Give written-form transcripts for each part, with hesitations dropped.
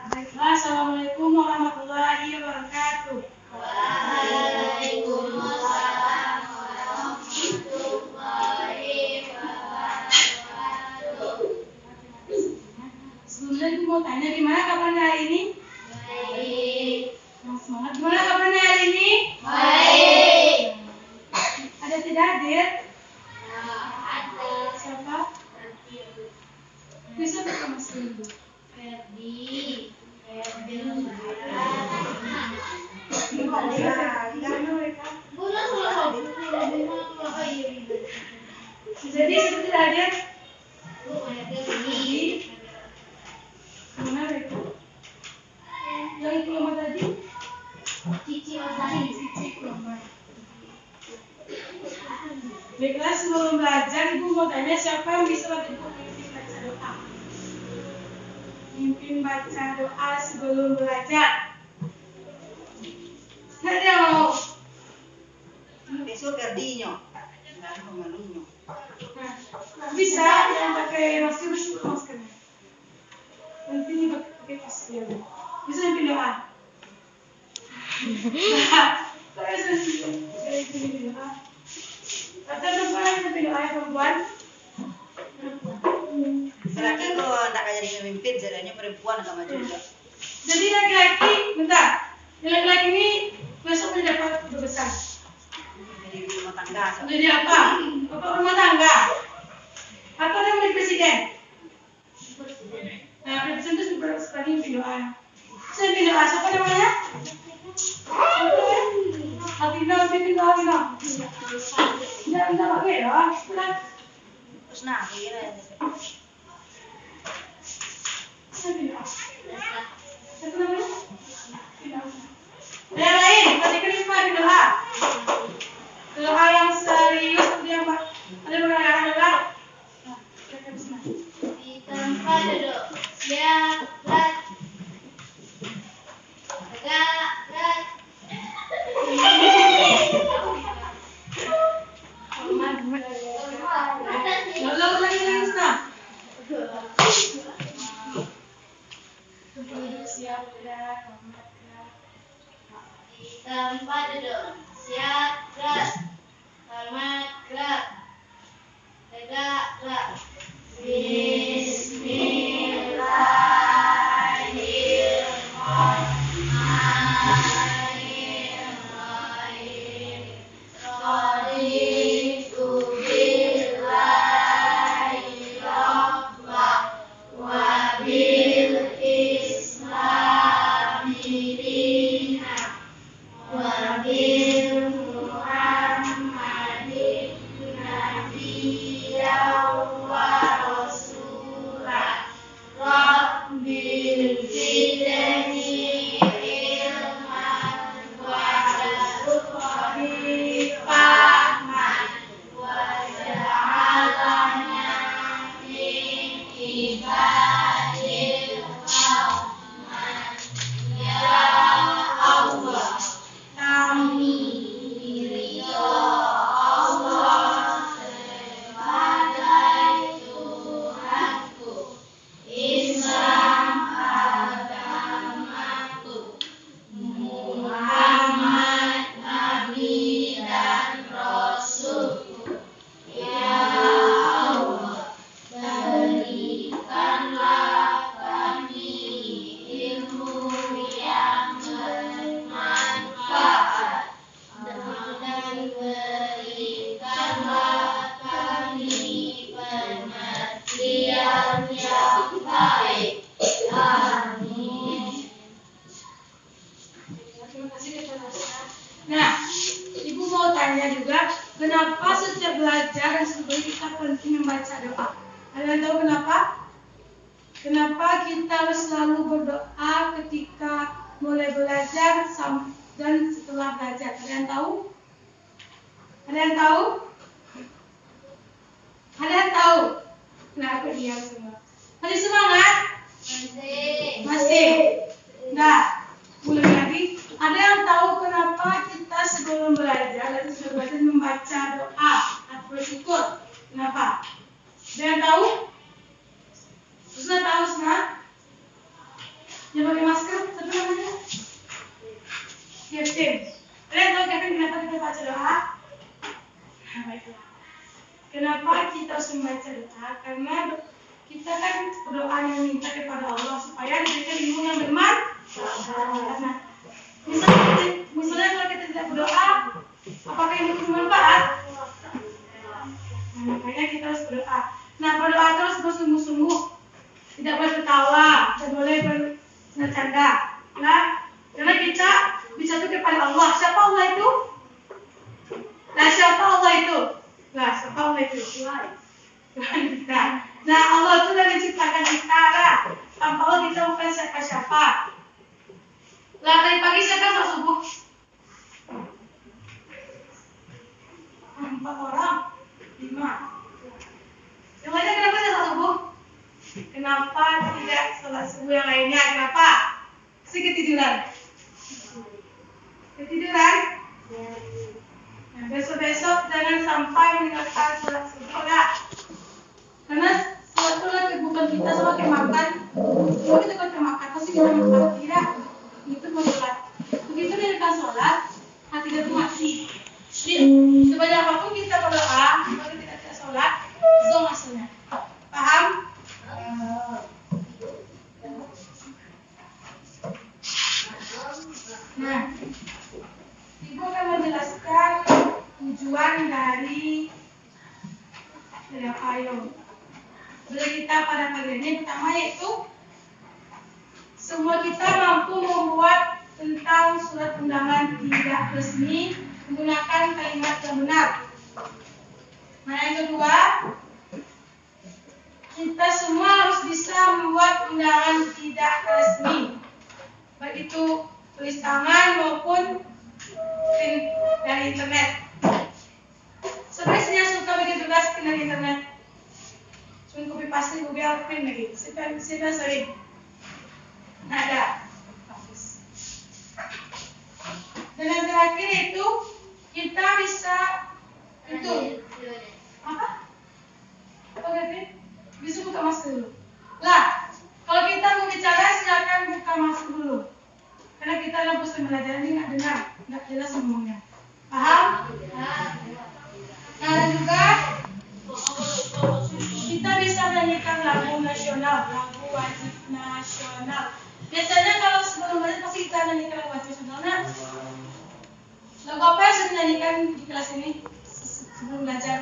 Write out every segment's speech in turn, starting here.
Baiklah, assalamualaikum warahmatullahi wabarakatuh. Waalaikumsalam warahmatullahi wabarakatuh. Sebelumnya ibu mau tanya gimana kabarnya hari ini? Baik. Yang semangat, gimana kabarnya hari ini? Baik. Ada tidak hadir? Ada. Siapa? Bisa bertemu dulu. Ferdi. Jadi seperti hadir. Gimana mereka? Yang itu lama tadi? Cici Osari. Baiklah, sebelum belajar ibu mau tanya siapa yang bisa bantu ibu memimpin baca doa? Mimpin baca doa sebelum belajar. Ada yang mau? Besok Ferdinho. Malunya. Nah, bisa yang pakai masker bersyukur maskernya. Nanti ini pakai masker. Bisa mimpin doa. Saya mimpin doa. Atau perempuan yang mimpin doa ya perempuan? Laki kalau nak jadi pemimpin, jadinya perempuan sama juga. Jadi laki-laki, bentar. Laki-laki ini besok mendapat besar. Jadi rumah tangga. Jadi apa? Bapak rumah tangga? Atau dia menjadi presiden? Nah, presiden itu sekali mimpin doa. Saya mimpin doa, siapa namanya? Alvino, mimpin doa, Alvino. Jangan pakai doa. Terus nah, kira Saya mimpin doa. Siapa namanya? Yang lain, kasih kelima mimpin doa. Doa yang serius seperti yang Pak. Ada pengarang doa. Di tempat duduk. Siap, gerak. Tegak, gerak. Lalu lagi Ustaz. Siap gerak, Di tempat duduk. Siap, gerak. Selamat gerak. Tegak, gerak. Bismillahirrahmanirrahim. Raditu billahi rabba wa bil islami dina wa bil muhammadin nabiyyan wa rasulah. Rabbil zidni ilman wa warzuqni fahman waj'alna min ibadil rahman. Ya Allah, kami ridho Allah sebagai Tuhanku. Islam agamaku, Muhammad Nabi dan Rasulku. Ya Allah, berikanlah kami ilmu yang bermanfaat dan berikanlah kami pengertian yang baik. Amin. Terima kasih kepada Ustaz. Nah, Ibu mau tanya juga, kenapa setiap belajar dan sebelum kita penting membaca doa? Ada yang tahu kenapa? Kenapa kita harus selalu berdoa ketika mulai belajar dan setelah belajar? Ada yang tahu? Ada yang tahu? Ada yang tahu? Nah, aku diam semua. Masih semangat? Masih. Nah, mulai lagi. Ada yang tahu kenapa kita sebelum belajar dan sebelum belajar membaca doa atau bersyukur? Kenapa? Ada yang tahu? Susna tahu, Susna? Dia pakai masker, tapi namanya Kevin. Kalian tahu Kevin kenapa kita baca doa? Nah, baiklah. Kenapa kita harus membaca doa? Karena kita kan berdoa yang minta kepada Allah supaya diberikan ilmu yang bermanfaat. Nah, misalnya kalau kita tidak berdoa, apakah ilmu itu bermanfaat? Nah, makanya kita harus berdoa. Nah, berdoa terus bersungguh-sungguh, tidak boleh tertawa, tidak boleh bercanda. Nah, karena kita bisa tuh kepada Allah. Siapa Allah itu? Nah, siapa Allah itu? Nah, siapa Allah itu? Tuhan kita. Nah, Allah itu sudah menciptakan kita. Nah, tanpa Allah kita bukan siapa-siapa. Lah, tadi pagi siapa yang sholat subuh? 4 orang, 5. Yang lainnya kenapa tidak sholat subuh? Kenapa tidak sholat subuh yang lainnya? Kenapa? Ketiduran. Ketiduran? Nah, besok-besok jangan sampai meninggalkan sholat subuh lah. Karena sholat itu bukan kita sebagai makan. Kalau kita pakai makan, pasti kita makan tidak. Itu mau sholat. Begitu meninggalkan sholat, hati kita mati. Sebanyak apapun kita berdoa, kalau kita tidak sholat, zong hasilnya. Paham? Nah, Ibu akan menjelaskan tujuan dari payung. Belajar kita pada pagi ini pertama yaitu semua kita mampu membuat tentang surat undangan tidak resmi menggunakan kalimat yang benar. Nah, yang kedua, kita semua harus bisa membuat undangan tidak resmi, baik itu tulis tangan maupun print dari internet. Sebenarnya suka bikin tugas dari internet. Cuma copy paste Google print lagi. Saya sering. Nah, ada. Dan yang terakhir itu kita bisa itu apa? Apa Kevin? Bisa buka masker dulu. Lah, kalau kita mau bicara silakan buka masker dulu. Karena kita dalam proses belajar ini nggak dengar, nggak jelas ngomongnya. Paham? Nah, dan juga kita bisa menyanyikan lagu nasional, lagu wajib nasional. Biasanya kalau sebelum belajar pasti kita nyanyikan lagu wajib nasional. Nah, lagu apa yang saya nyanyikan di kelas ini sebelum belajar?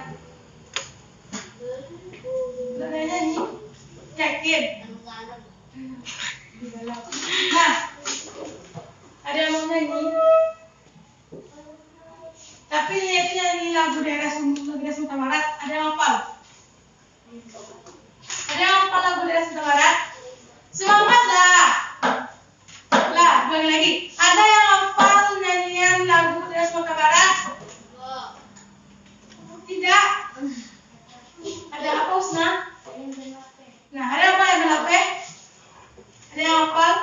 Udah nyanyi? Yakin? Nah, ada yang mau nyanyi? Tapi itu nyanyi lagu daerah Sumatera Barat. Ada yang hafal? Ada yang hafal lagu daerah Sumatera Barat? Semangat lah! Lah, bagi lagi. Ada yang hafal nyanyian lagu daerah Sumatera Barat? Tidak? Ada apa, Usna? Nah, ada apa yang berlape? Ada yang hafal?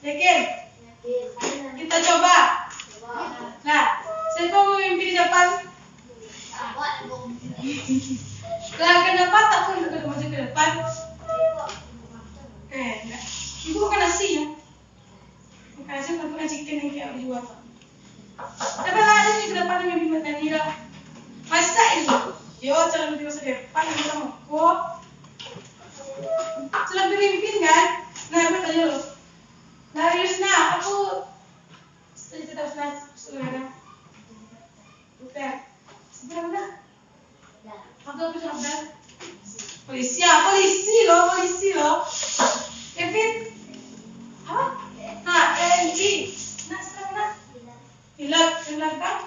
Yakin? Kita coba. Nah, siapa mau mimpi di depan? Lah, kenapa takut untuk maju ke depan? Enggak. Ibu makan nasi ya? Makan nasi tapi makan chicken yang kayak dijual. Tapi lah ada di depan yang mimpi makan nira. Masa ini? Yo, jangan mimpi masa depan yang kita mau. Sudah bermimpi kan? Nah, apa tanya lo? Dari Yusna, aku cerita saudara. Bukan. Sebenarnya apa saudara? Polisi loh. Kevin, apa? Nah, LNG. Nah, sekarang pilot kan?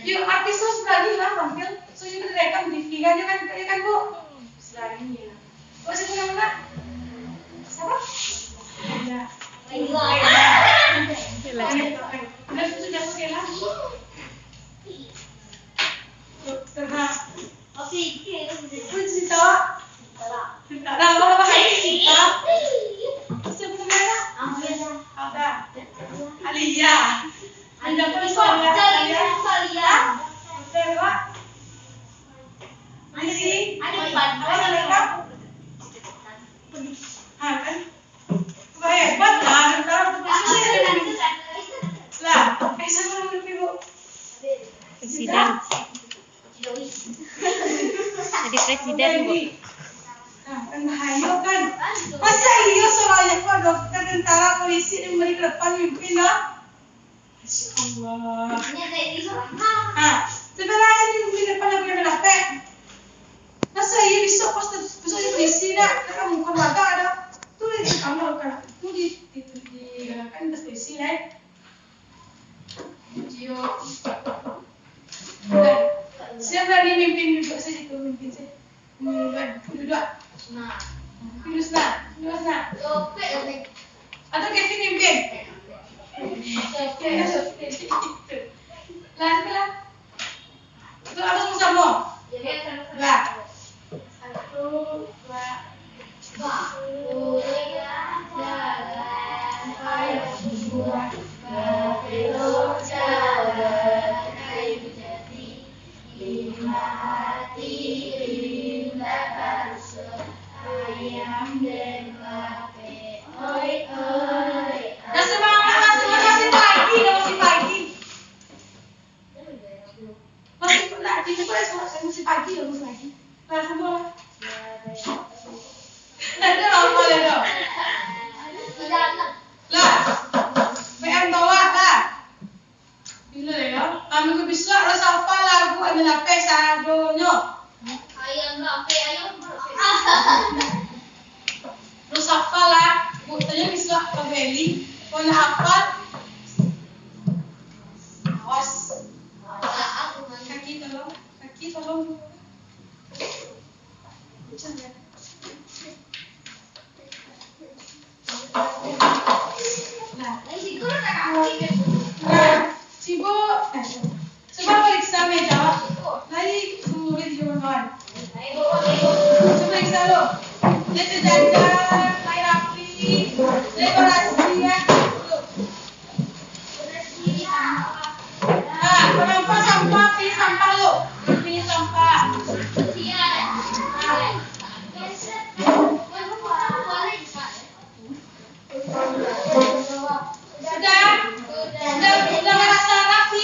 Yuk, artis tuh sudah lah tampil. So itu direkam di TV kan Bu? Sudah ini. Oh, siapa yang mana? Siapa? Ada. Udah sudah oke lah. Terus. Oke. Cerita. Apa cerita? Siapa namanya? Ada. Alia. Ada pun Alia. Terus. Ini Jadi presiden Bu. Nah, kan bahaya kan. Masa iya soalnya kok dokter, tentara, polisi yang beri ke depan mimpin loh. Masya Allah. Nah, sebenarnya ini mimpin depan aku yang kenapa? Masa iya bisa pas polisi nak, kamu bukan warga ada. Tuh di kamar kan, tuh di kan polisi kan. Dio. Siapa lagi mimpin juga saya itu mimpin saya. Duduk. Nah. Atau Kevin mimpin? Lah. Itu apa sama? Lah. 1, 2. Masih pagi ya, masih pagi. Lah semua. Ada apa ya dong? Lah, PM bawa lah. Bila ya, kami ke bisa rasa apa lagu ada lape sadonyo. Ayam. Terus apa lah? Buktinya bisa ke beli. Kona apa? Awas. Kaki tolong. Cibo, coba periksa meja. Lagi murid di kawan. Coba periksa lo. Lihat sejajar, air api, dekorasi ya. Nah, kenapa sampah? Pilih sampah lo. Pilih sampah. Sudah merasa rapi?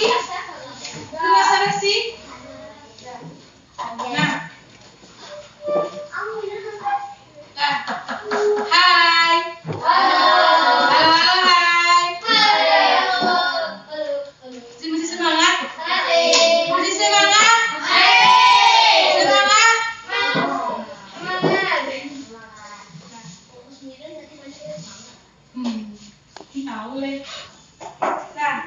Sudah merasa rapi? Nah. Hai. Halo, hai. Masih semangat? Masih semangat? Semangat? Tahu leh. Nah.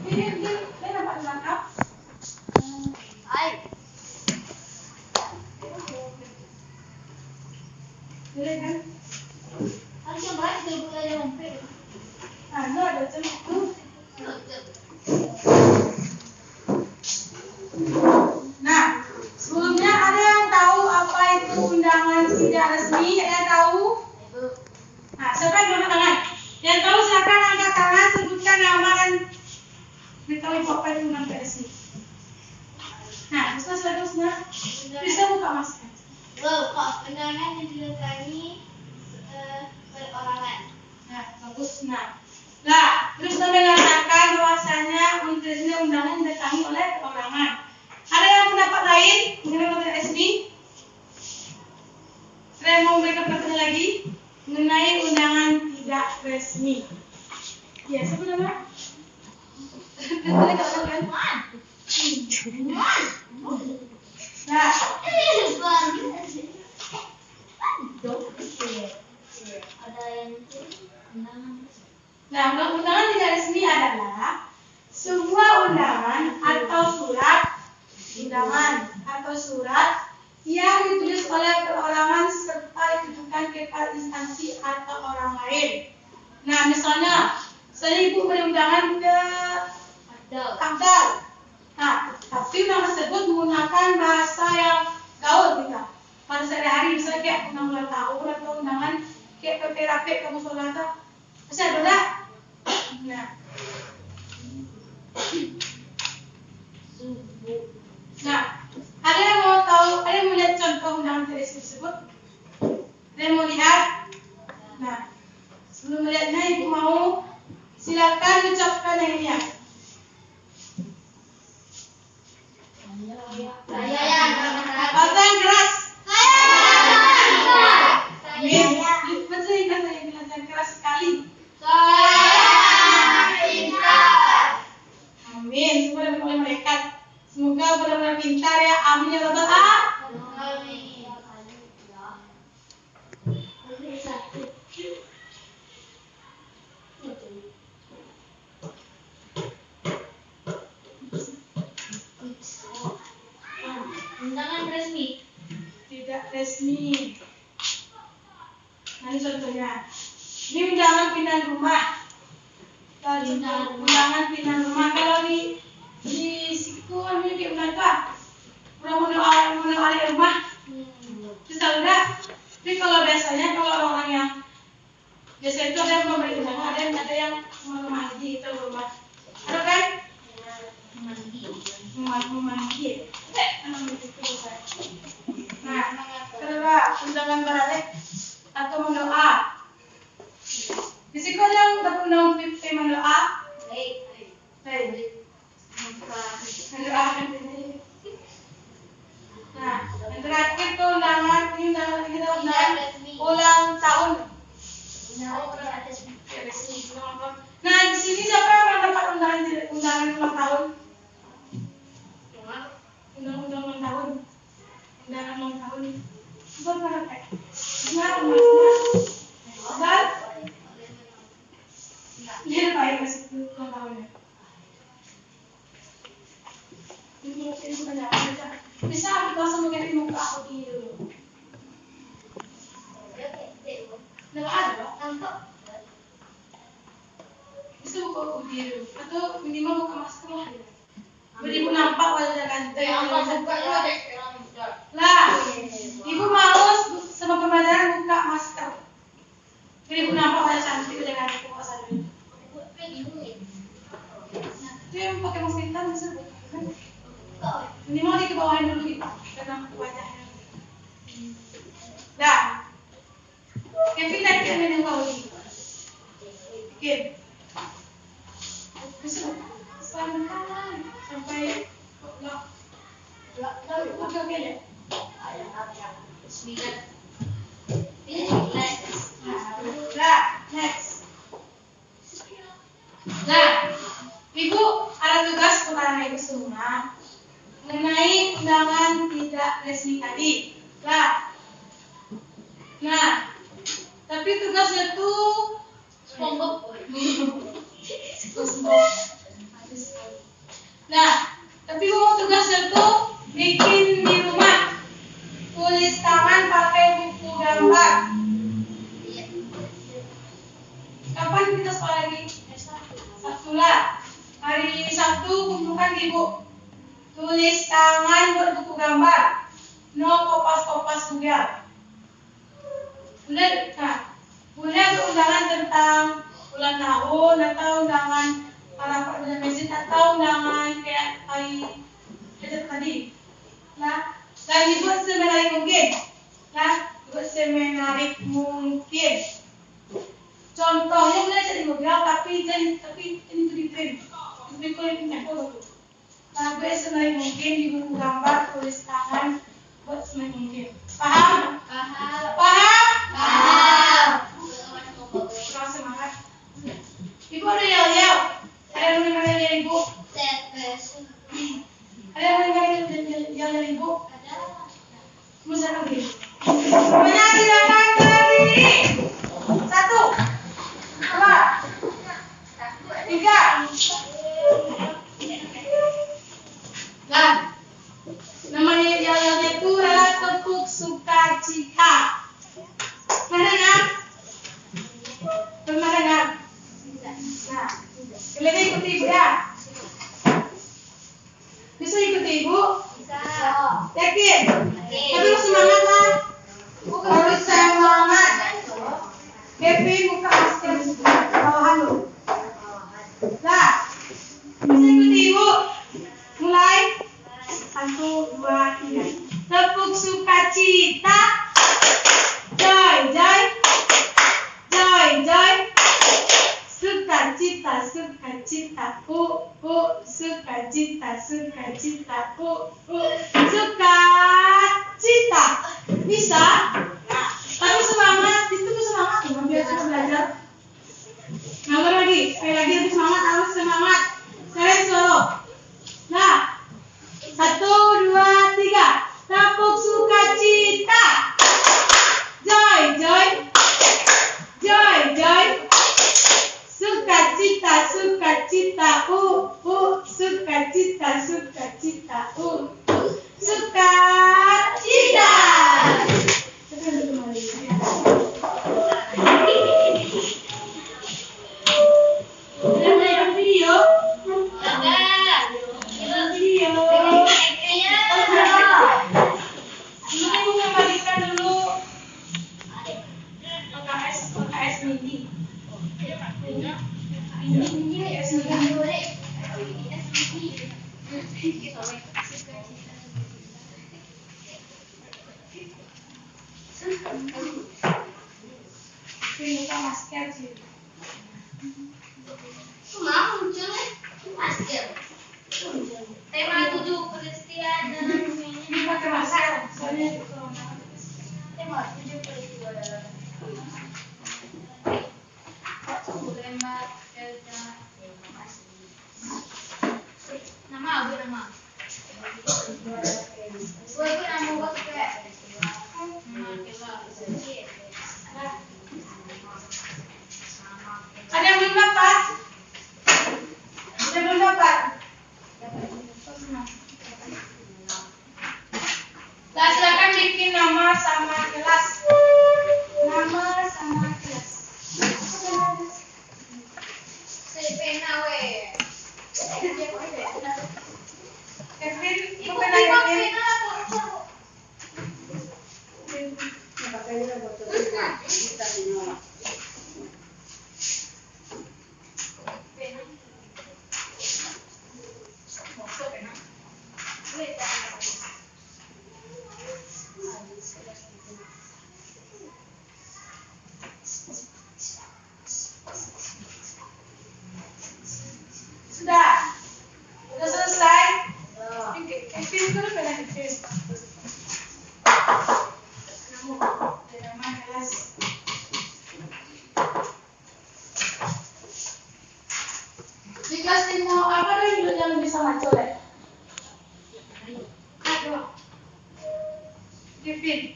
Ini dapat lengkap. Boleh kan? Nah, ada cemku. Nah, sebelumnya ada yang tahu apa itu undangan tidak resmi? Ada yang tahu? Nah, siapa yang angkat tangan? Yang tahu silakan angkat tangan, sebutkan nama dan beritahu apa itu undangan tidak resmi. Nah, bisa buka masker. Undangan yang dilakukan perorangan. Nah, bagus. Nah, terus kami mengatakan bahwasanya ini undangan didatangi oleh perorangan. Ada yang pendapat lain mengenai undangan resmi? Saya mau memberikan pendapat lagi mengenai undangan tidak resmi. Ya, sebenarnya. Nah, undangan tidak resmi adalah sebuah undangan atau surat yang ditulis oleh perorangan serta ditujukan kepada instansi atau orang lain. Nah, misalnya ibu beri undangan ke Abdal. Nah, tapi undangan tersebut menggunakan bahasa yang gaul kita. Pada sehari-hari misalnya kayak undangan tahun atau undangan kayak PPRP kamu solata. Bisa benar? Nah. Nah, ada yang mau tahu, ada yang mau lihat contoh undangan tersebut? Ada yang mau lihat? Nah, sebelum melihatnya ibu mau Silakan ucapkan yang ini ya. Bahasa yang keras. Amin. Baca yang keras sekali. Amin. Semoga dapat oleh malaikat. Semoga benar-benar pintar ya. Amin ya Rabbal Alamin. Undangan resmi. Tidak resmi. Nah, ini contohnya. Ini undangan pindahan rumah. Undangan pindahan rumah. Kalau di siku ini dia bilang apa? Udah mau alih rumah. Bisa enggak? Tapi kalau biasanya kalau orang-orang yang biasanya itu ada yang memberi undangan, ada yang memanggil itu rumah. Ada kan? Memanggil. Nah, kedua undangan balik atau mendoa. Di situ ada yang dapat undangan mendoa. Mendoa. Nah, yang terakhir tuh undangan kita undangan ulang tahun. Nah, di sini siapa yang pernah dapat undangan ulang tahun? Undangan ulang tahun. Coba pernah dapat? Benar? Dia baik masih ulang tahunnya. Bisa aku langsung mengganti muka aku ini dulu. Nggak ada, nampak. Bisa buka uji dulu, atau minimal buka masker lah. Biar ibu nampak wajah ganteng. Lah, ibu males sama pembelajaran buka masker. Biar ibu nampak wajah cantik, wajah ganteng buka sana. Itu yang pakai masker hitam bisa buka. Minimal di kebawahan dulu gitu, karena wajahnya. Dah. Kevin tadi kan yang kau ini. Oke. Bisa sampai oke ya. Dah, next. Nah, Ibu ada tugas kepada Ibu semua mengenai undangan tidak resmi tadi. Nah, tapi tugasnya tuh SpongeBob. Nah, tapi mau tugasnya tuh bikin di rumah, tulis tangan pakai buku gambar. Kapan kita sekolah lagi? Sabtu lah. Hari Sabtu kumpulkan Ibu. Tulis tangan berbuku gambar. No kopas-kopas juga. Boleh undangan tentang ulang tahun atau undangan para pelajar masjid atau undangan kayak tadi. Nah, dan dibuat semenarik mungkin. Contohnya boleh jadi mobil, tapi ini tuh di print. Itu yang foto tuh. Nah, buat semenarik mungkin di buku gambar tulis tangan buat semenarik mungkin. Paham? Kurang semangat. Ibu ada yel-yel. Ada yang mendengar Ibu? Ada yang mendengar yel-yel Ibu? Musa lagi. Semuanya silakan berdiri. 1, 2, 3. Nah, namanya yel-yelnya itu adalah tepuk sukacita. Pernah dengar? Nah, kalian ikuti Ibu ya. Bisa ikuti Ibu? Bisa. Yakin? Tapi harus semangat lah. Harus semangat. Kevin buka masker bawahan lu. Nah, bisa ikuti Ibu? Mulai. 1, 2, 3. Tepuk sukacita. Joy. Sukacita. sukacita, sukacita, sukacita, sukacita, sukacita. Bisa? Tapi semangat, itu tuh semangat loh, biar kita belajar. Nganggur lagi, sekali lagi lebih semangat, harus semangat. Kalian solo. Nah, 1, 2, 3. Tepuk sukacita. Joy, joy. Joy, joy. Sukacita, sukacita, sukacita, sukacita, sukacita. Ada yang video? Video. Ibu kembalikan dulu. PKS Mindi. Ini masker sih. Mau munculnya masker. Tema 7 peristiwa dalam Ini pakai masker, soalnya tema 7 peristiwa dalam tembak Delta nama abu nama gue itu nama gue kayak ada yang belum dapat? Ada yang belum dapat? Nah, silakan bikin nama sama kelas. Nama sama kelas. pena we Kevin, ibu pena Kevin. Sudah selesai. Kevin itu udah pernah Kevin. Nama kelas. Di kelas ini mau apa deh yang bisa macul deh? Aduh. Kevin.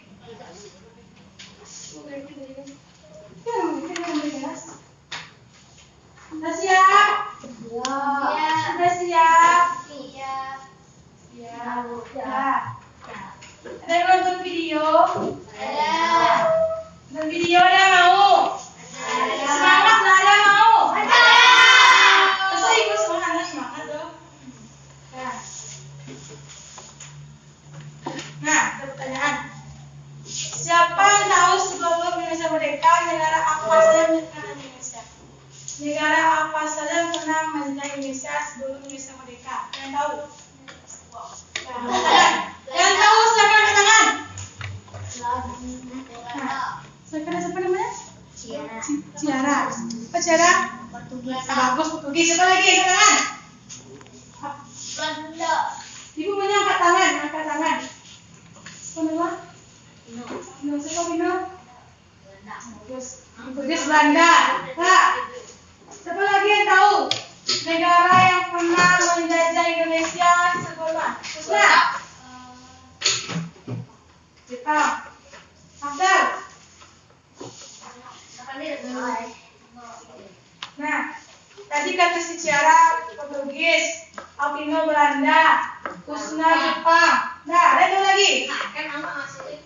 Sudah siap? Sudah siap? Siap. Ada yang nonton video? ada Nonton video ada yang mau? Semangat lah, ada yang mau? Masa ibu semangat dong? Nah, ada pertanyaan. Siapa yang tahu sebelum Indonesia merdeka, negara apa saja yang menjadikan Indonesia? Negara apa saja yang pernah menjajah Indonesia sebelum Indonesia merdeka? Yang tahu? Yang tahu silakan angkat tangan. Silakan, siapa namanya? Ciara. Apa Ciara? Bagus Portugis. Siapa lagi angkat tangan? Belanda Ibu punya angkat tangan. Siapa nama? Bino, siapa Bino? Portugis Belanda. Kak, siapa lagi yang tahu negara yang pernah menjajah Indonesia sebelum? Jepang. Abdal. Nah, tadi kata si Ciara Portugis, Alvino Belanda, Kusna Jepang. Nah, ada yang lagi? kan nama asli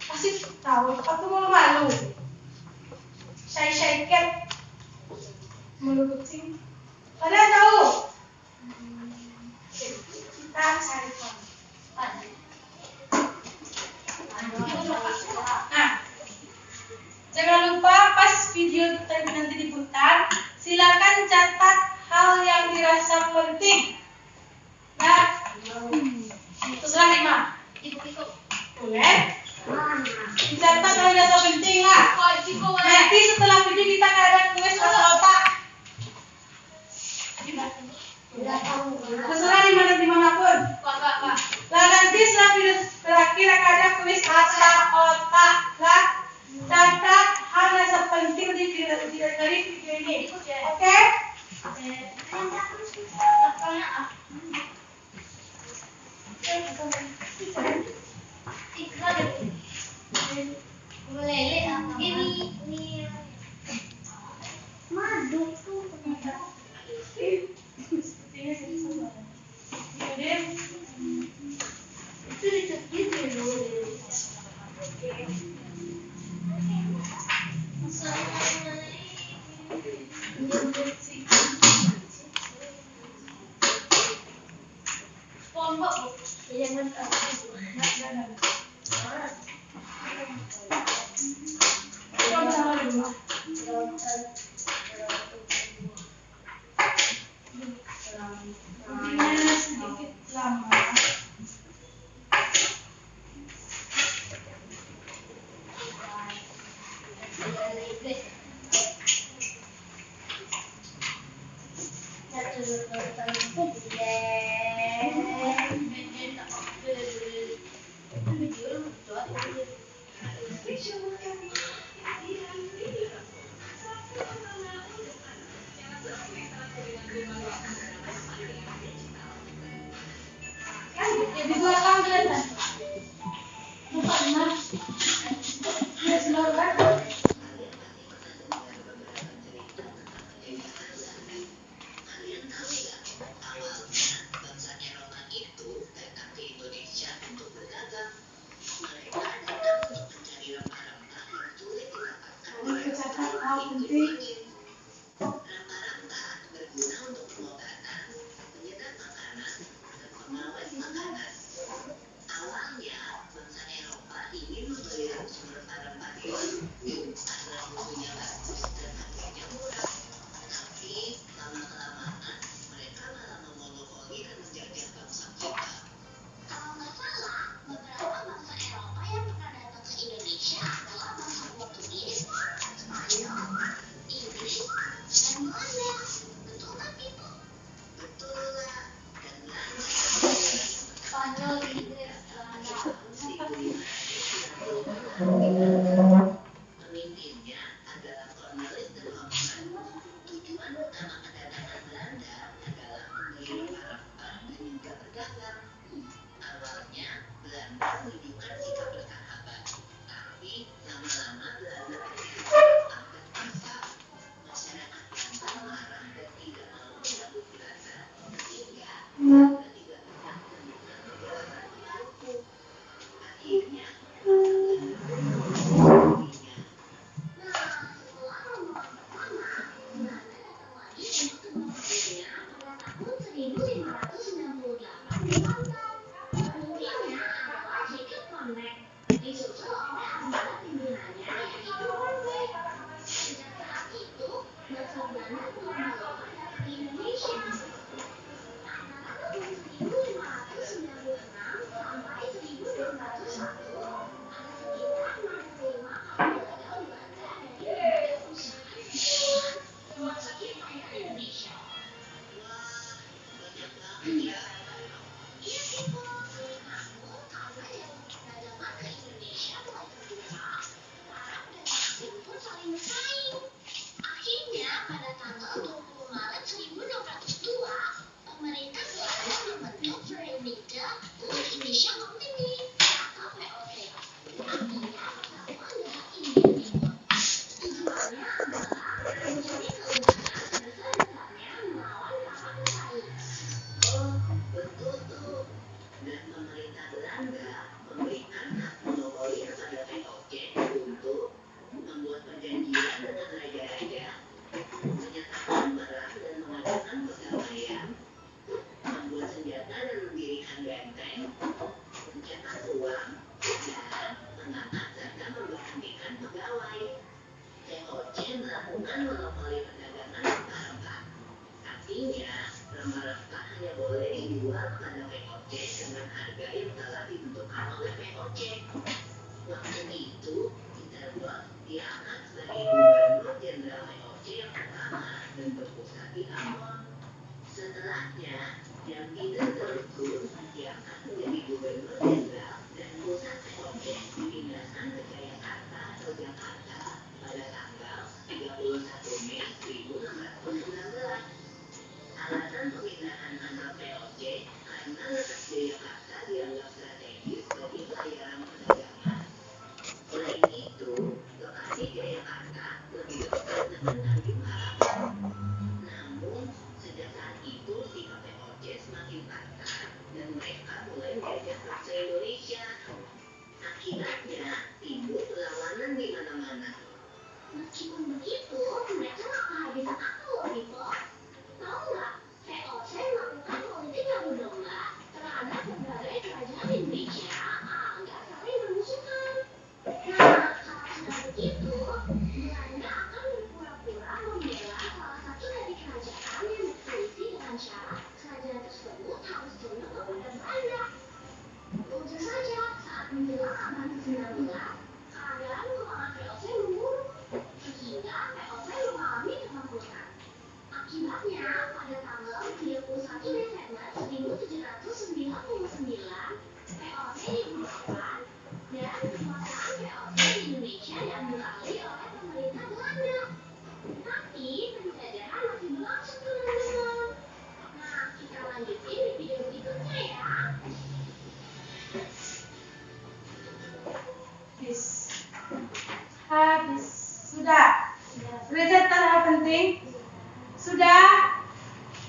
Kasih tahu, aku malu-malu. Shy cat. Malu kucing. Ada yang tahu? Kita cari tahu. Nah, jangan lupa pas video tadi nanti diputar, silakan catat hal yang dirasa penting. Nah, terserah Rima. Boleh? Dicatat hal yang dirasa penting lah. Nanti setelah video kita kadang Sepertinya saya salah. Jadi, Itu dicekit ya dulu. SpongeBob, jangan Kopinya sedikit lama. Di belakang kelihatan. Bukan mas. Ya silakan. Kesehatan hal penting.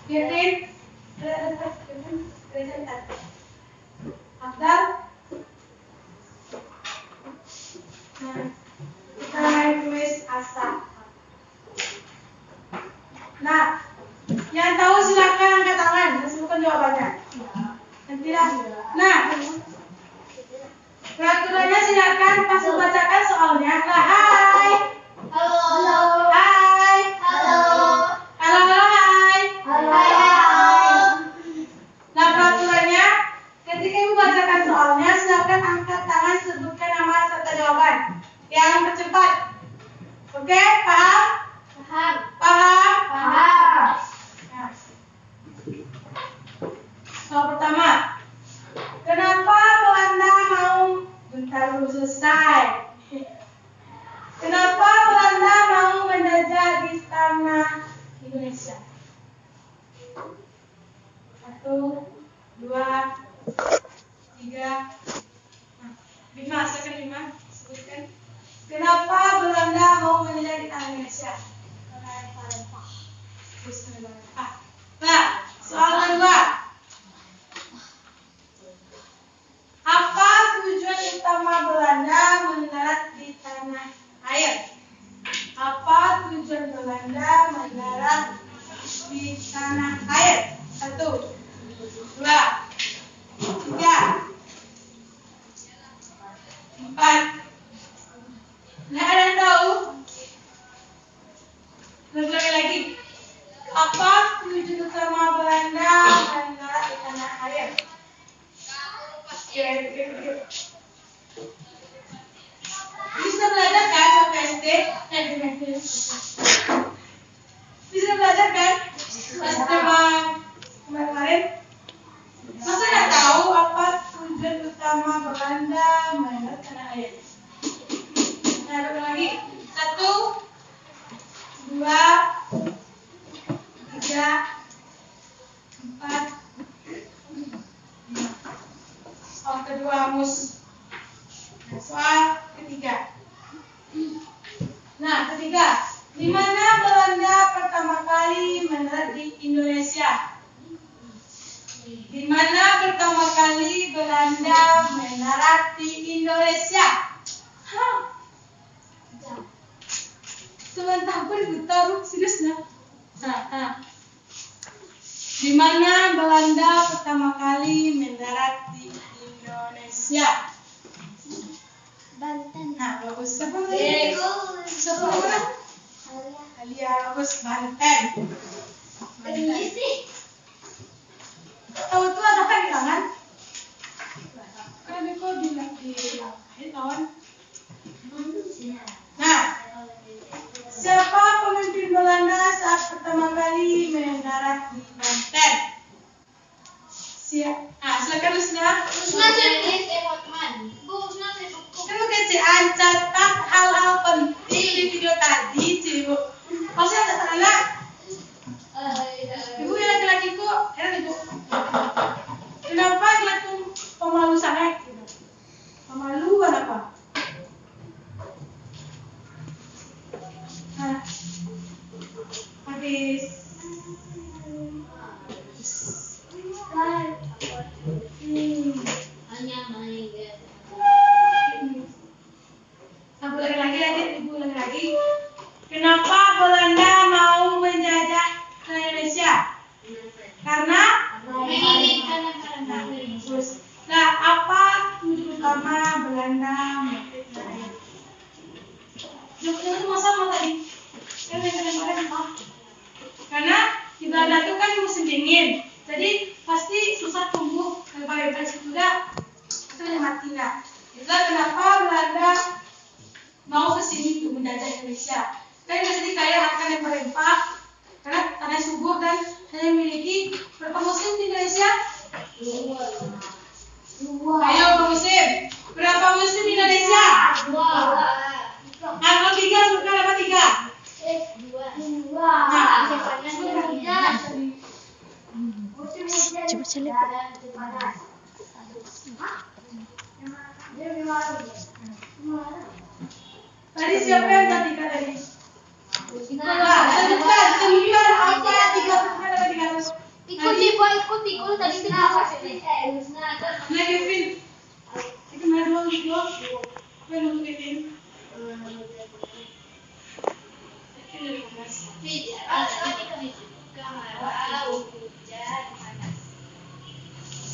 Kevin, Abdal. Nah, kita main kuis Asa. Nah, yang tahu silakan angkat tangan dan sebutkan jawabannya. Nanti lah. Nah, peraturannya silakan pas bacakan soalnya. Nah, hai. Halo. Hai. Halo. Halo, hai. Hai. Nah, peraturannya ketika ibu bacakan soalnya silakan angkat tangan sebutkan nama serta jawaban. Yang tercepat. Oke, paham? Paham. Paham? Paham. Nah. Soal pertama. Kenapa Belanda mau bentar belum selesai? Kenapa Belanda mau menjajah di tanah Indonesia? 1, 2, 3, 5. Silakan 5. Sebutkan. Kenapa Belanda mau menjajah di tanah Indonesia? Nah, soal kedua. Apa tujuan utama Belanda mendarat di tanah air? Apa tujuan Belanda mendarat di tanah air? 1, 2, 3, 4. Nggak ada yang tahu? Lagi. Apa tujuan utama Belanda mendarat di tanah air? Bisa belajar kan sampai SD? Bisa belajar kan? Pas kemarin. Masa nggak tahu apa tujuan utama Belanda mendarat di tanah air? Nah, lagi. 1, 2, 3, 4, 5. Soal kedua, Mus. Soal ketiga. Nah, ketiga. Di mana Belanda pertama kali mendarat di Indonesia? Di mana pertama kali Belanda mendarat di Indonesia? Sebentar, berputar, serius nah. Di mana Belanda pertama kali mendarat di Indonesia? Banten. Nah, bagus. Siapa lagi? Siapa lagi? Alia, bagus. Banten. Ini sih. Tahu itu ada kan di tangan? Kan itu di kawan. Nah, siapa pemimpin Belanda saat pertama kali mendarat di Banten? Silakan Lusna. Usna jadi teman. Bu, Usna jadi buku. Coba kecian catat hal-hal penting di video tadi, Ibu. Maksudnya ada anak. Ibu yang laki-laki kok, Ibu. Kenapa laki pemalu sangat? Pemalu kenapa? Nah, habis. Hanya main. Satu lagi, Ibu lagi. Kenapa Belanda mau menjajah Indonesia? Karena Nah, apa tujuan utama Belanda menjajah air? Jawabnya itu masa mau tadi? Kalian karena di Belanda itu kan musim dingin, jadi pasti susah tumbuh lebar-lebar juga, itu mati lah. Itulah kenapa Belanda mau kesini untuk menjajah Indonesia. Dan jadi kaya akan yang berempat, karena tanah subur dan hanya memiliki berapa musim di Indonesia? 2. Ayo musim. Berapa musim di Indonesia? 2. Apa 3? Sebutkan apa 3? 2. Nah, Coba selip. Tadi siapa yang tadi tadi? Sebutkan apa 3 sebutkan apa 3?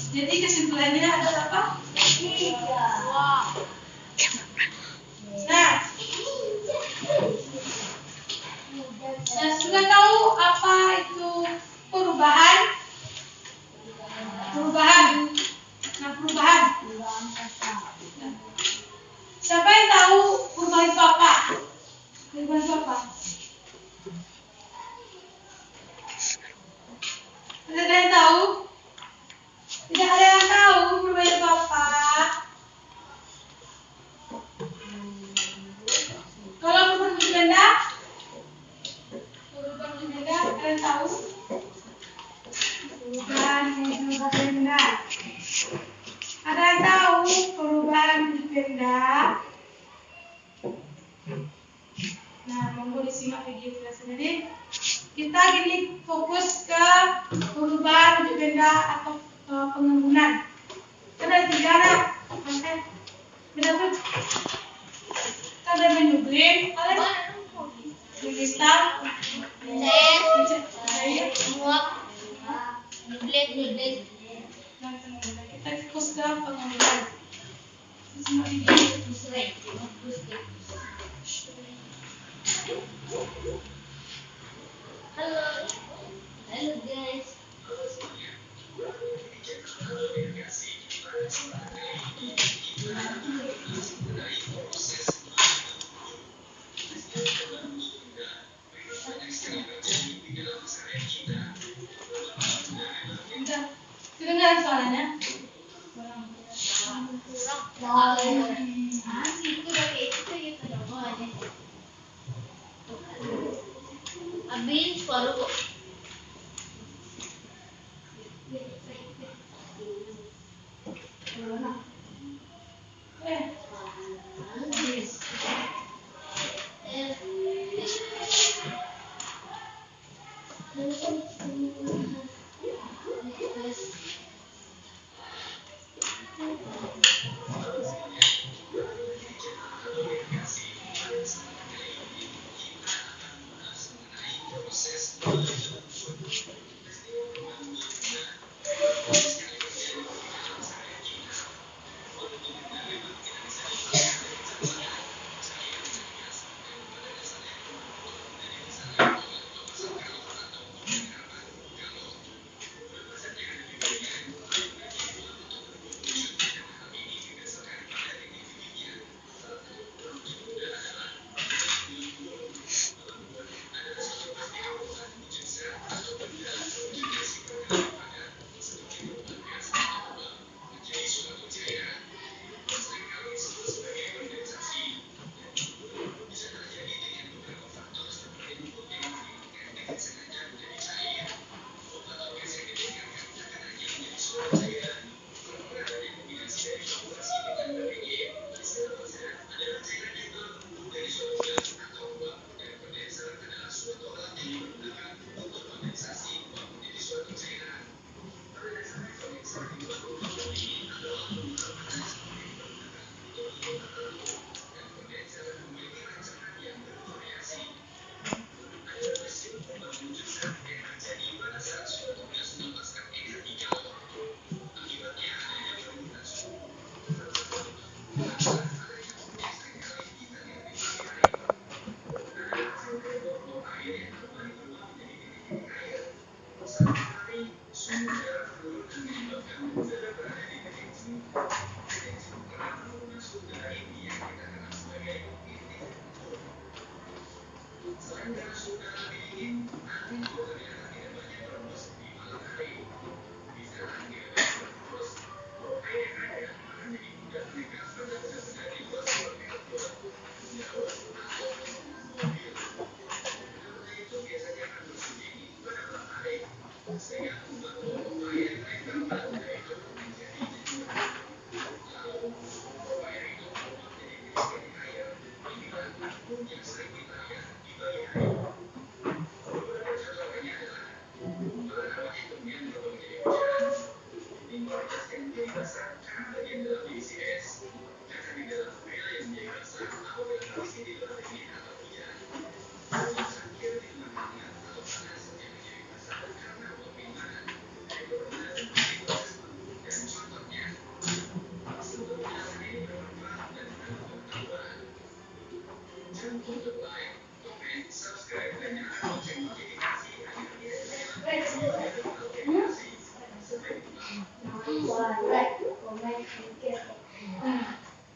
Jadi kesimpulannya adalah apa? 3. Nah, sudah tahu apa itu perubahan? Nah, perubahan. Siapa yang tahu perubahan itu apa? Perubahan itu apa? Ada yang tahu? Tidak ada yang tahu perubahan itu apa. Kalau perubahan wujud benda, ada yang tahu? Perubahan wujud benda. Ada yang tahu perubahan wujud benda? Nah, monggo disimak video penjelasannya. Jadi, kita gini fokus ke perubahan wujud benda atau pengembunan. Ada 3 nak. Benda tuh. Kita ada menu green, kristal, cair, Uap, nublet. dan pengembunan. Kita fokus ke pengembunan. Disimak video. Halo guys. Udah, kedengaran suaranya? Habis baru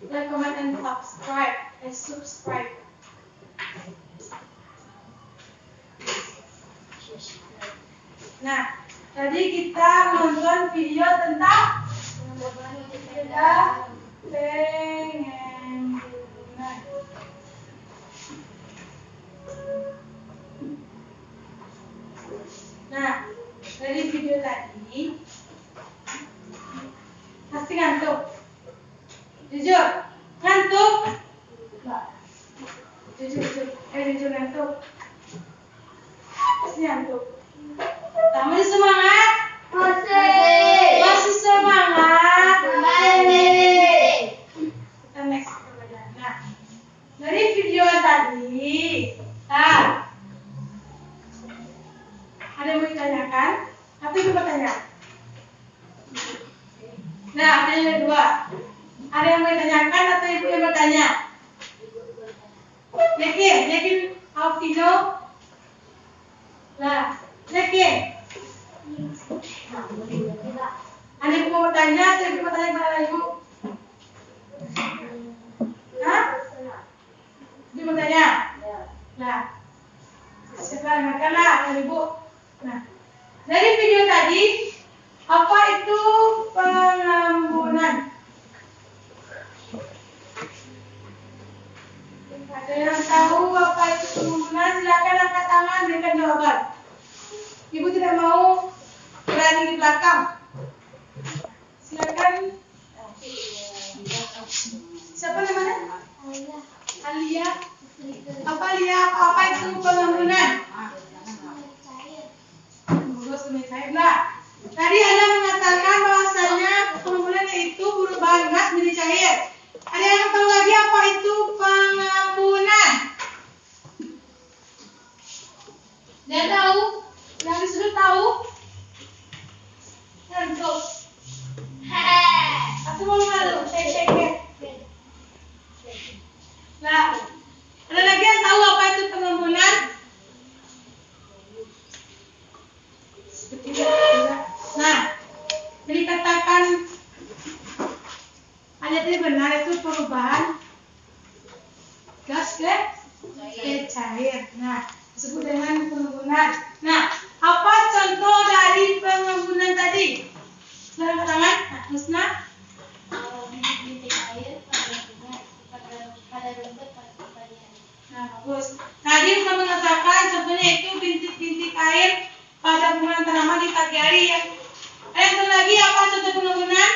Like, comment, and subscribe. Subscribe. Nah, tadi kita nonton video tentang pengen. Nah, dari video tadi pasti ngantuk. Jujur, ngantuk. Jujur ngantuk. Pasti ngantuk. Masih semangat? Masih semangat? Kita next pelajaran. Nah, dari video tadi, ada yang mau ditanyakan? Tapi ibu bertanya. Nah, ada yang kedua. Ada yang mau ditanyakan atau ibu yang bertanya? Yakin Alvino? Nah, yakin? Ada yang mau bertanya atau ibu bertanya kepada ibu? Hah? Ibu bertanya? Nah, silakan ibu. Nah, dari video tadi, apa itu pengambunan? Ada yang tahu apa itu pengambunan? Silakan angkat tangan berikan jawaban. Ibu tidak mau berani di belakang. Silakan. Siapa namanya? Alia. Apa Alia? Apa itu pengambunan? Nah, tadi Anda mengatakan bahwasanya pengambunan itu berubah gas menjadi cair. Ada yang tahu lagi apa itu pengambunan? Dia tahu? Yang di sudut tahu? Tentu. Aku mau malu. Shake. Nah, ada lagi yang tahu apa itu pengambunan? Nah, dikatakan ada tadi benar itu perubahan gas ke cair. Nah, disebut dengan pengambunan. Nah, apa contoh dari pengambunan tadi? Silakan tangan, Husna. Bintik air pada rumput pertanian. Nah, bagus. Tadi sudah mengatakan contohnya itu bintik-bintik air pada penggunaan tanaman di pagi hari ya. Ada yang lagi apa contoh pengambunan?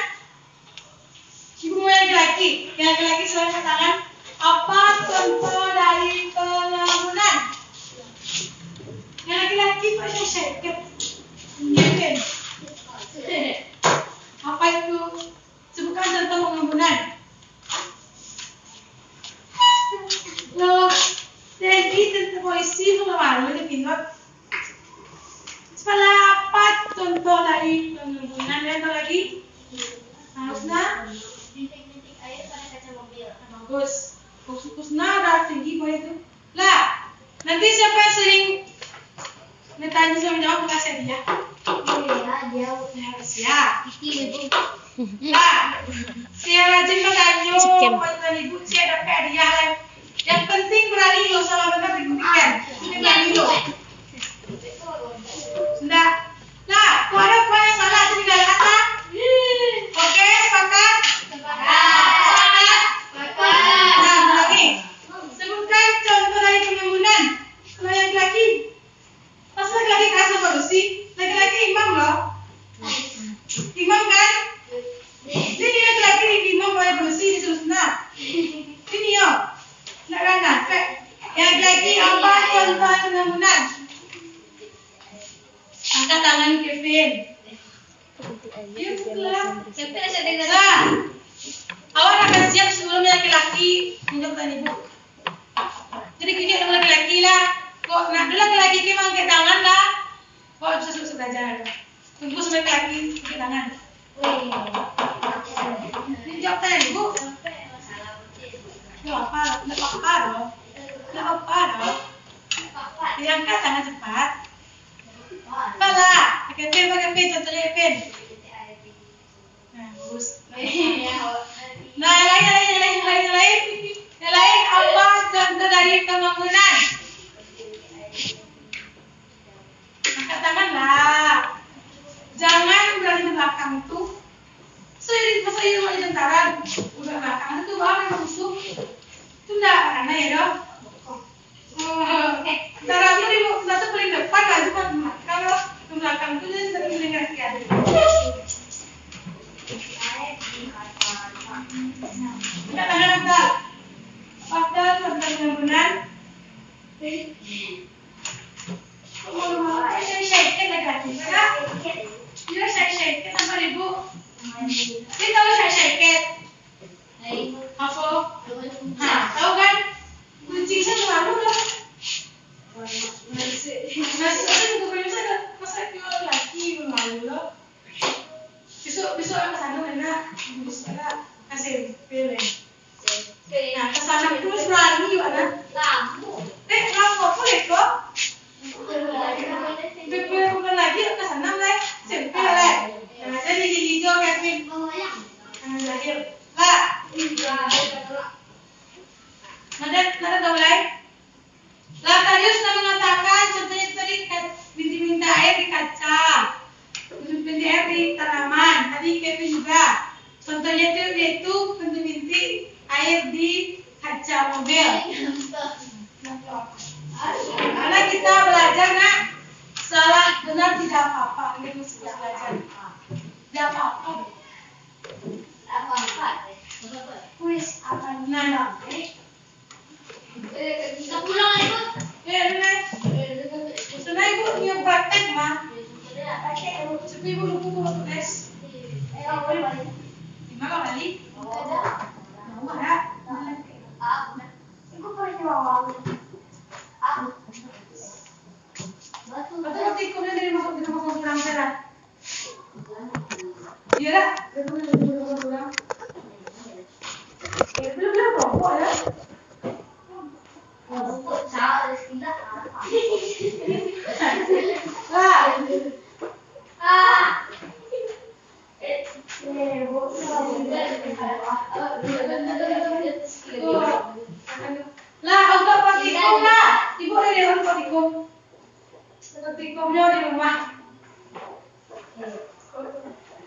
Ibu mau yang laki-laki. Yang laki-laki silakan tangan. Apa contoh dari pengambunan? Yang laki-laki pada shake. Yakin? Apa itu? Sebutkan contoh pengambunan. Loh, jadi tentang polisi mengawalu di pinot. Apa contoh dari pengambunan? Yang lagi? Harusnya Bintik-bintik air pada kaca mobil. bagus. Fokusnya ada tinggi kok itu. Lah, nanti siapa yang sering ditanya sama jawab kasih dia. Dia Siap. Lah, si rajin bertanya, bukan ibu si ada hadiah lah. Yang penting berani lo sama benar dibuktikan. Ini berani lo. Sudah. Nah, kalau ada poin yang salah itu tinggal kata. Oke, sepakat? Sepakat? Nah, lagi. Sebutkan contoh dari pengambunan. Kalau yang laki-laki, pas laki-laki kelas solusi, laki-laki imam loh. Imam kan? Ini laki-laki imam boleh berusi disuruh sunat. Ini yo. Nak kan? Yang laki apa contoh pengambunan? Angkat tangan Kevin. Yuk pulang. Kevin ada dengar. Nah, awak akan siap sebelum laki-laki menjawab ibu. Jadi gini sama laki-laki lah. Kok nak dulu laki-laki kita angkat tangan lah. Kok bisa suruh belajar. Tunggu sampai laki-laki angkat tangan. Ini jawab tanya ibu. Nggak apa, nggak apa dong. Nggak apa dong. Diangkat tangan cepat. Salah. Pakai pen, contohnya pen. Nah, bagus. tangan itu bawah yang busuk. Itu enggak aneh ya dong. Cara itu ibu satu paling depan lah cuma kalau di belakang itu dia sering mendengar ya. Kita tanda Padahal benar-benar saya shake lagi, dia saya shake tanpa ibu. Ini tahu saya shake apa? Nah, tahu kan? Kucing saya selalu lah. Nasi itu bukan saya masa jual lagi malu loh. Besok yang kesana mana? Besok kasih pilih. Nah, kesana itu berani mana? Lampu boleh kok? Bebel bukan lagi kesana lah, sempil lah. Nah, jadi hijau Kevin. Lahir lah. Nada tahu lah. Lah tadi sudah mengatakan contohnya tadi minta air di kaca, pinti air di tanaman. Tadi Kevin juga. Contohnya itu yaitu pinti air di kaca mobil. Karena kita belajar nak salah benar tidak apa-apa, ini sudah belajar. Tidak apa-apa. Kuis apa nana? Kita pulang ibu. Sudah ibu punya praktek mah. Sepi ibu lupa waktu tes. Lima kali? Ada. Mau ada? Ibu pernah bawa. Betul tikumnya dari masuk kurang serat. Iya lah, kurang. Belum rokok ya? Rokok salah kita. Lah, untuk praktikum lah. Ibu ada di rumah praktikum. Praktikumnya di rumah.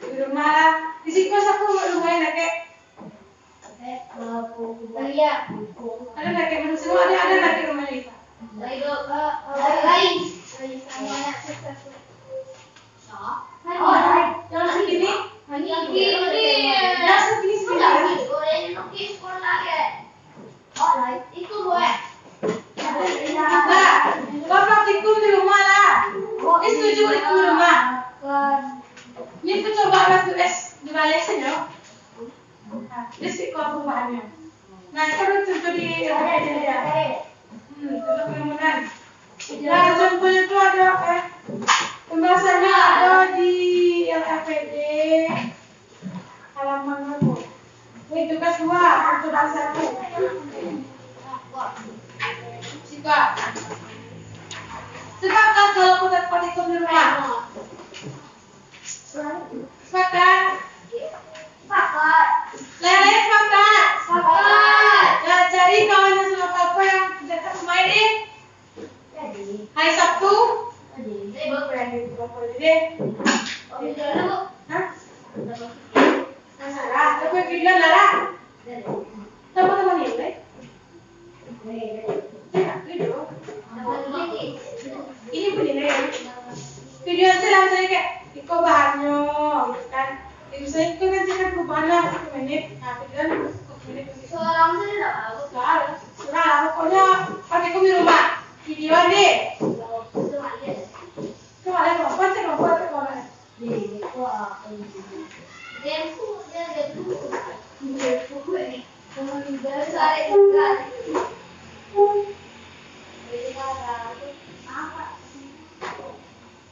Di rumah lah. Di sini pas aku lumayan lah kek. Iya. Ada nggak kayak manusia? Ada nggak di rumah Lisa? Lain. Yang segini? Yang segini Itu gue. Lah, kau praktikum di rumah lah. Ini setuju praktikum di rumah. Ini aku coba waktu di balik saja. Ini sih kau perubahannya. Nah, kalau contoh di LPD ya. Contoh penemuan. Nah, contohnya itu ada pembahasannya ada di LPD halaman berapa? Ini tugas 2, tugas 1. Sepakat kalau kita praktikum di rumah? Sepakat? Lele sepakat? Nah, jadi kawannya sama papa yang dekat rumah ini hari Sabtu Lara, tapi video Lara teman-teman ini ini begini ya video saya langsung kayak Iko bahannya gitu kan saya itu kan saya perubahannya 1 menit nah video Seorang saya tidak ada pokoknya praktikum di rumah video deh coba lihat lompat sekolah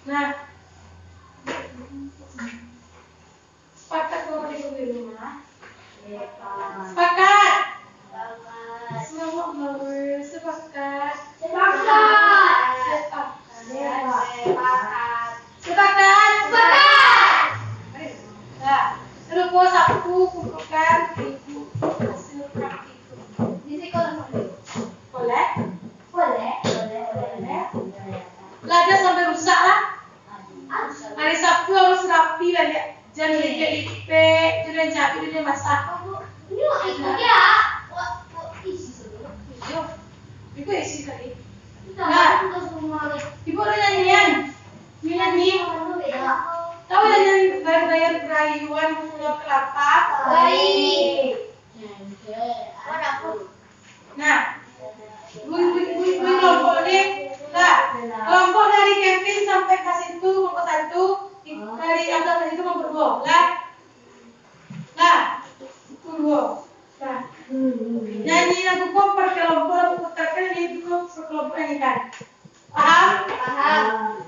nah sepakat kalau praktikum di rumah sepakat semua sepakat nah terus mau Sabtu kumpulkan ibu hasil praktikum di sekolah boleh boleh lah dia sampai rusak lah hari Sabtu harus rapi lah ya jangan lipat jangan capek dia masak ini nyanyi? Tahu nyanyi bayar rayuan Pulau Kelapa? Baik. Nah, gue kelompok nih. Nah, kelompok dari Kevin sampai kelas itu kelompok 1, dari angkatan itu kelompok 2. Nah, nyanyi lagu pop per kelompok, putarkan ini itu sekelompok ini kan. Paham?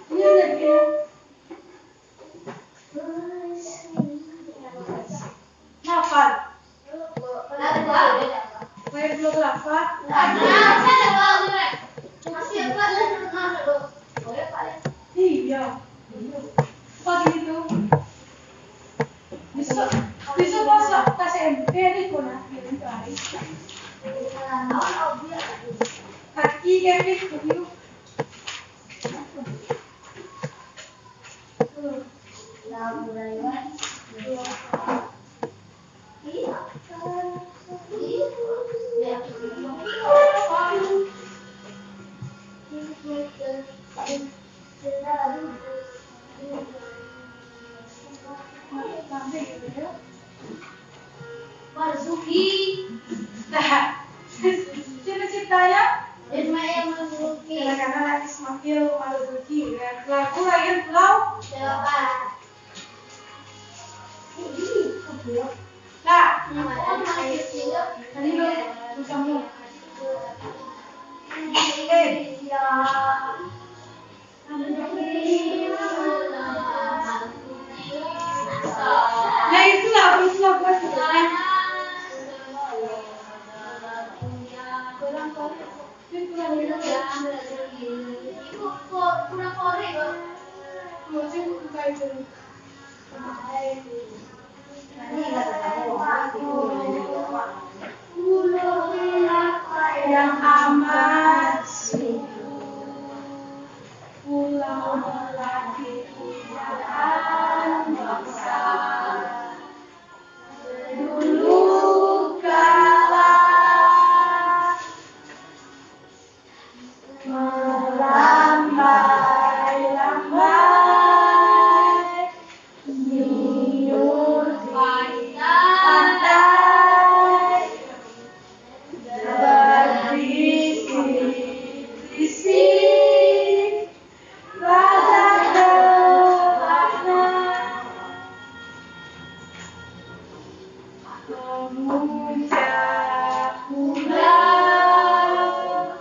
Ini udah bikin. Hafal. Bayar Pulau Kelapa. Iya. Pagi itu. Besok masuk kelas SMP nih kona kirim ke hari. Kaki Kevin begitu. Marzuki. Nah, cita-citanya Ismail Marzuki. karena Ismail Marzuki dan lagu Rakyat Pulau. Nah, tadi lo kamu. Nah itulah buat yang amat pulau melati pujaan bangsa dulu kala melambai-lambai nyur di pantai berbisik-bisik rasa gelapnya memuja pulau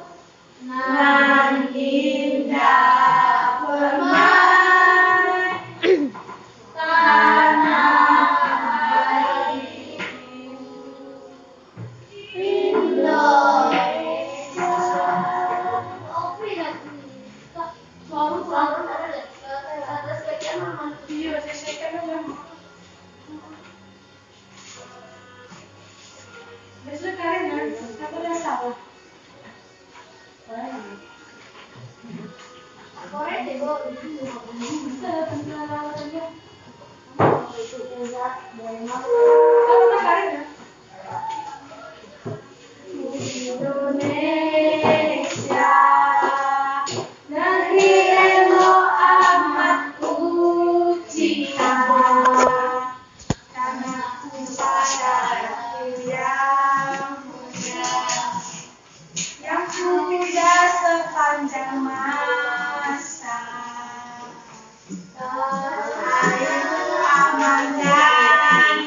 nan indah permai tanah air Iya, saya kan besok karena aku udah salah. Indonesia negeri elok amat ku cinta karena ku sadar yang puja sepanjang masa air aman dan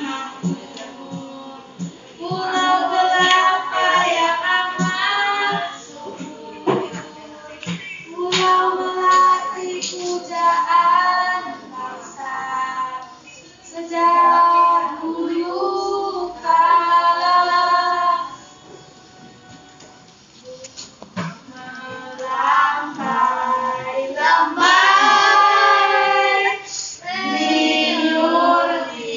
Pulau Kelapa yang amat Pulau Melati pujaan bangsa sejak dulu kala melambai-lambai liur di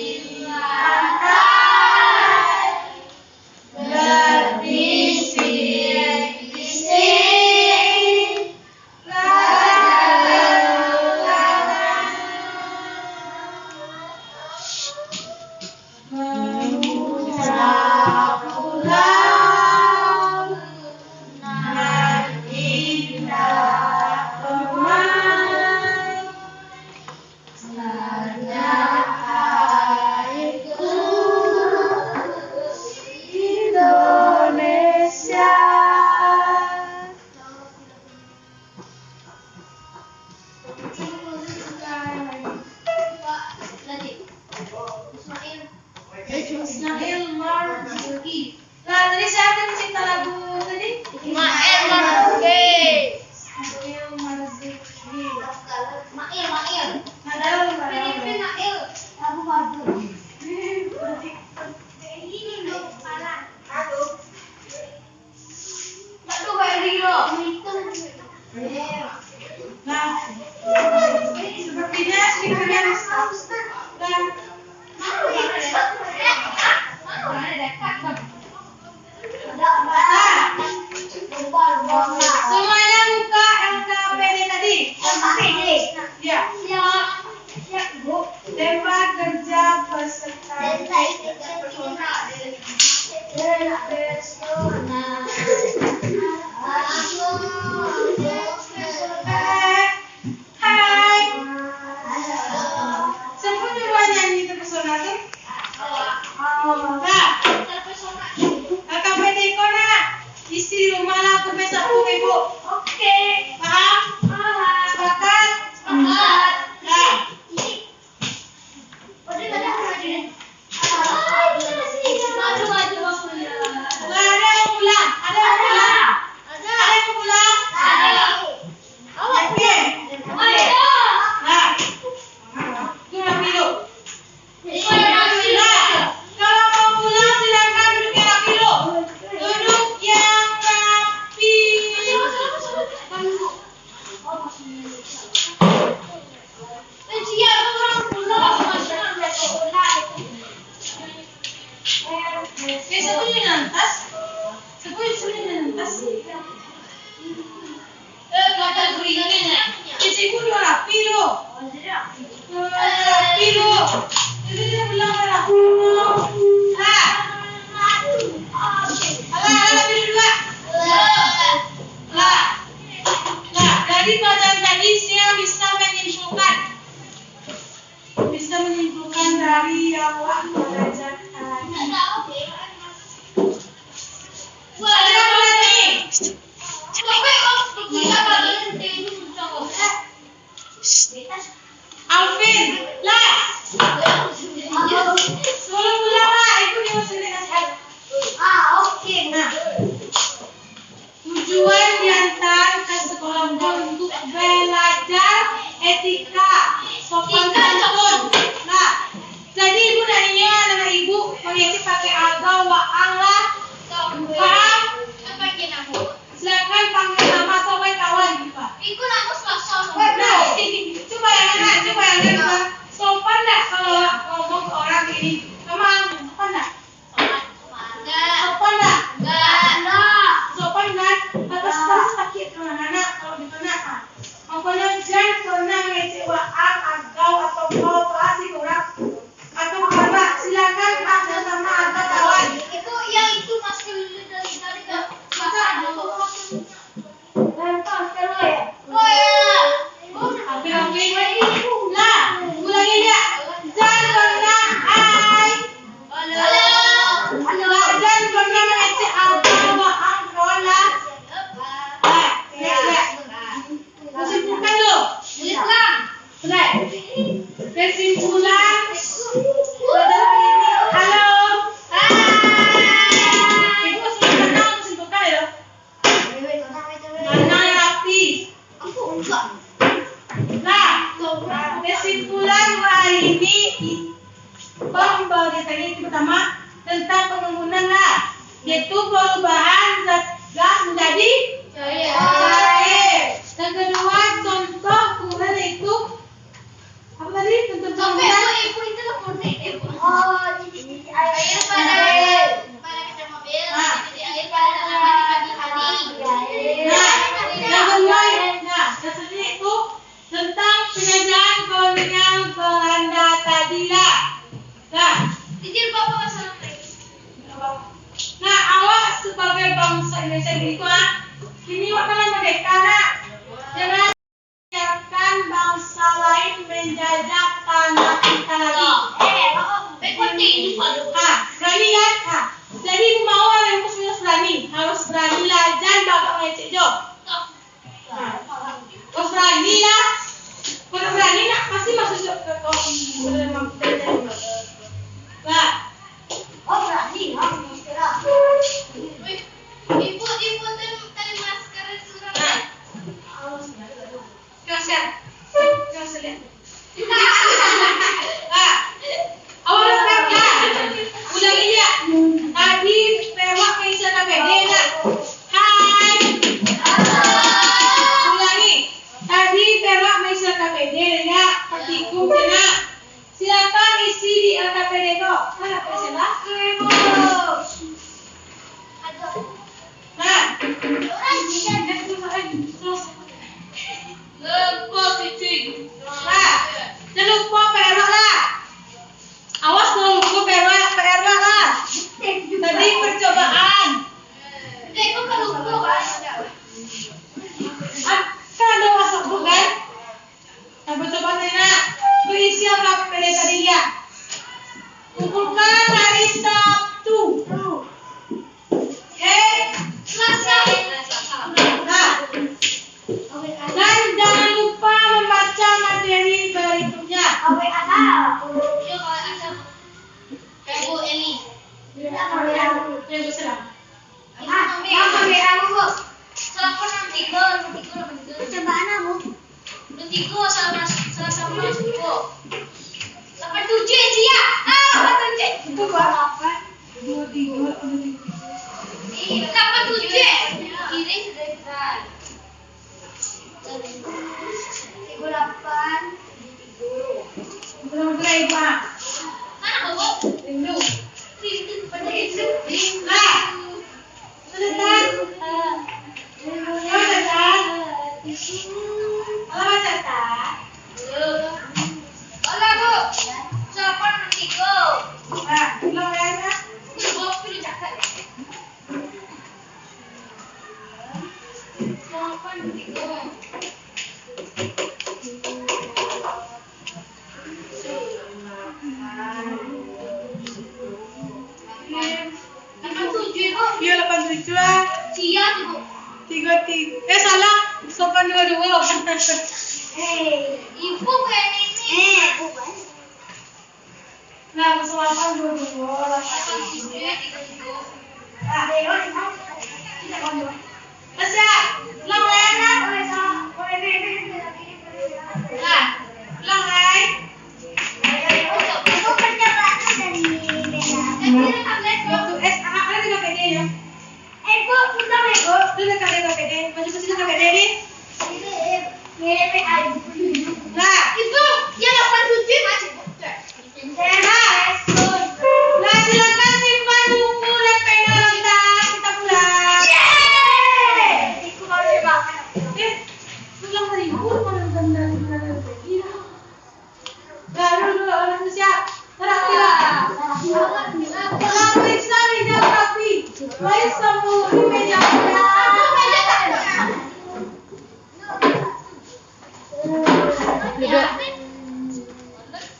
Ismail Marzuki. Nah, tadi siapa yang mencipta lagu tadi? Ismail Marzuki. Ismail Marzuki. Mail. Padahal Filipin Mail. Lagu bagus. Ini dong salah. Aduh kayak Rio. Nah, sepertinya speakernya rusak. Dan semuanya buka LKPD tadi. Ya. Tembak kerja peserta. Hai. Siapa duluan nyanyi terpesona tuh? Nah, LKPD Kona. Istri rumah lah aku besok ibu. Oke. Paham? Sepakat? Nah. Dari pelajaran tadi saya bisa menyimpulkan dari yang Wak belajar tadi. Ada yang boleh nih? Alvin, lah. Sebelum pulang lah, itu dia sendiri nasihat. Oke. Nah, tujuan diantar ke sekolah untuk belajar etika, sopan santun. Nah, jadi ibu nanya dengan ibu mengisi pakai alga, waang lah. Paham? Silakan panggil nama atau kawan gitu Pak. Nah, coba yang lain sopan nggak kalau ngomong ke orang gini? Emang sopan nggak? Sopan nggak? Sopan kan? Terus sakit anak kalau di mana? Makanya jangan pernah mengecewakan agau atau kau kasih orang atau apa silakan ada sama ada kawan. Itu yang itu masuk dari Masa ada tuh lah, ulangi ya. Jangan pernah hai. Jangan pernah mengecek agau kawan lah. Kesimpulan lo. Benar. Kesimpulan pada hari ini. Halo. Ibu kesimpulan ya. Mana yang rapi? Nah, kesimpulan hari ini pembagian ini pertama tentang penggunaan lah, yaitu perubahan zat gas menjadi cair. Dan kedua contoh penggunaan itu apa tadi? Contoh penggunaan air pada kaca mobil, jadi air pada yang kedua, yang selanjutnya itu tentang penyajian kolonial Belanda tadi lah. Nah, awak sebagai bangsa Indonesia itu ini wakalan merdeka nak. Jangan biarkan bangsa lain menjajah tanah kita lagi. Berani kan? Jadi ibu mau yang berani, harus berani lah, jangan bapak ngecek jo. Kau berani lah, kalau berani nak pasti masuk ke kau. Nah, dikumpulkan hari Sabtu. Oke? Selasa. Nah, dan jangan lupa membaca materi berikutnya. Yuk kalau ada kayak Bu Eni. Yang berserah. Salah nanti go. Cobaan aku. Nanti go salah sama masuk go. 87 ya. 87. Itu berapa? 23. 87. Kiri sudah kita. 38. Belum mulai, Pak. Mana Bu? Rindu. Rindu. Nah, sudah kan? Halaman catat. Hola Bu. Siapa nanti go? Nah, ulang ya, Nak. Go pilih jaket. Siapa nanti go? Iya 87 lah. Cia tuh. 33. Salah. 822. Ibu kayak ini. Bukan. Nah, 822. Tasya, ulang ya, Nak. Nah, ulang ya. Itu percobaan dari Bella. Waktu SMA ada di KPD ya? Bu, bentar ya, Bu. Lu udah KPD, maju ke sini KPD nih. Nah, Ibu, yang 87 masih bocor. nah silakan simpan buku dan pena lantas kita pulang. Pulang dari ibu mana benar pergi. Nah, dulu orang siap. Tarak Telah periksa meja rapi. Baik semua di meja.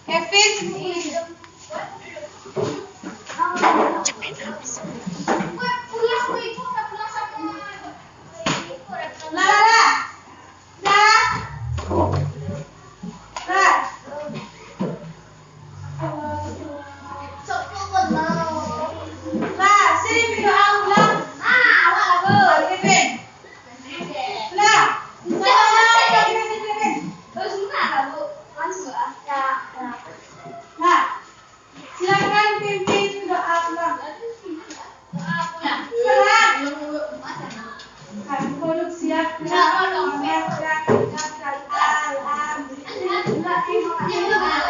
Kevin. Lala. Dah. Dah. Nah, sini video ulang. Kevin. Nah. Nah, silakan pimpin doa ulang. Sekarang, duduk siap. Jangan dong, Alhamdulillah.